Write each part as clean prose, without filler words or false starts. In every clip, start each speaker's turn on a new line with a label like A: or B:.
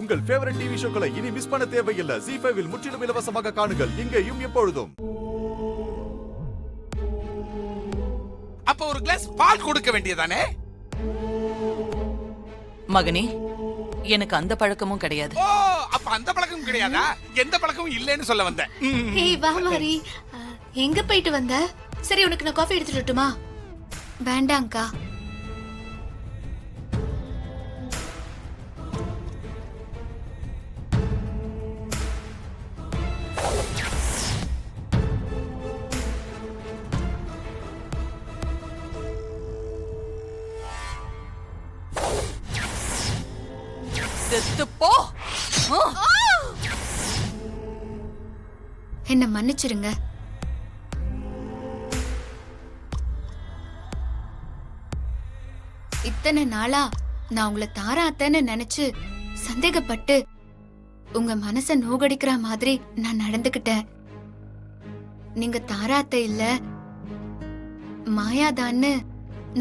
A: உங்கள் favourite TV ஷோக்களை இனி miss பண்ண தேவையில்லை. ZEE5 இல் முற்றிலும் இலவசமாக காணுங்கள். இங்கேயும் எப்பொழுதும்.
B: அப்ப ஒரு கிளாஸ் பால் கொடுக்க வேண்டியதானே?
C: மகனே, எனக்கு அந்த பழக்கமும் கிடையாது.
B: ஓ, அப்ப அந்த பழக்கமும் கிடையாதா? எந்த பழக்கமும் இல்லைன்னு சொல்ல வந்தேன்.
D: ஏய் வா மாரி, எங்க போயிட்டு வந்த? சரி, உனக்கு நான் காஃபி எடுத்துட்டு வரட்டுமா? வேண்டாம்க்கா.
C: செத்துப்போ.
D: என்ன மன்னிச்சிருங்க. இத்தனை நாளா நான் உங்களை தாராத்தன்னு நினைச்சு சந்தேகப்பட்டு உங்க மனச நோகடிக்கிற மாதிரி நான் நடந்துகிட்டேன். நீங்க தாராத்த இல்ல, மாயாதான்னு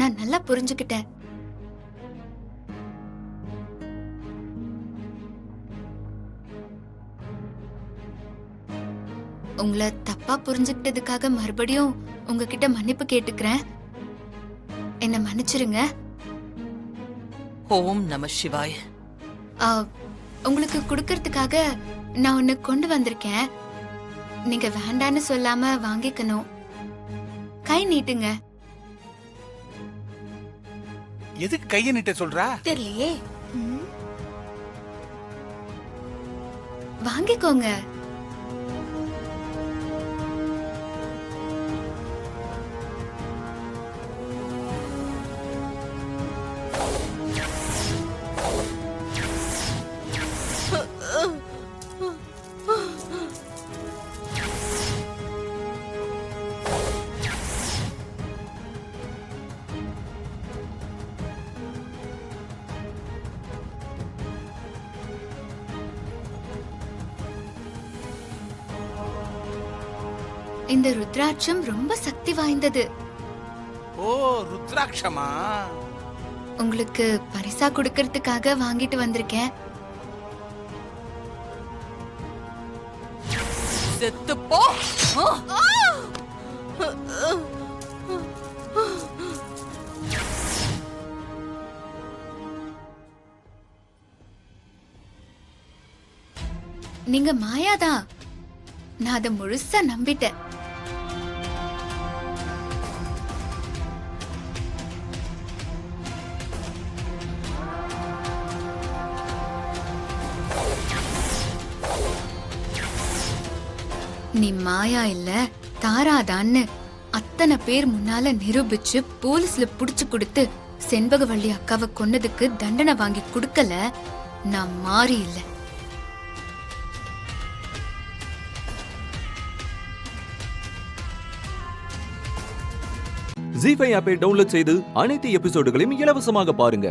D: நான் நல்லா புரிஞ்சுக்கிட்டேன். உங்களை தப்பா புரிஞ்சுக்கிட்டதுக்காக மறுபடியும் உங்ககிட்ட மன்னிப்பு கேட்டுக்கிறேன். என்ன மன்னிச்சிருங்க.
C: ஓம் நம சிவாய.
D: உங்களுக்கு கொடுக்கறதுக்காக நான் ஒன்னு கொண்டு வந்திருக்கேன். நீங்க வேண்டான்னு சொல்லாம வாங்கிக்கணும். கை நீட்டுங்க.
B: எதுக்கு கைய நீட்ட சொல்றா?
D: தெரியலையே. வாங்கிக்கோங்க. இந்த ருத்ராட்சம் ரொம்ப சக்தி வாய்ந்தது.
B: ஓ, ருத்ராட்சமா?
D: உங்களுக்கு பரிசா கொடுக்கறதுக்காக வாங்கிட்டு வந்திருக்கேன்.
C: செத்துப்போ.
D: நீங்க மாயாதான். நான் அதை முழுசா நம்பிட்டேன். நீ மாயா இல்ல தாராதான்னு அத்தனை பேர் முன்னால நிரூபிச்சு போலீஸ்ல புடிச்சு கொடுத்து செண்பகவள்ளி அக்காவை கொன்னதுக்கு தண்டனை வாங்கி கொடுக்கல. நான் மாறி இல்ல.
E: ZEE5 ஆப்பை டவுன்லோட் செய்து அனைத்து எபிசோடுகளையும் இலவசமாக பாருங்க.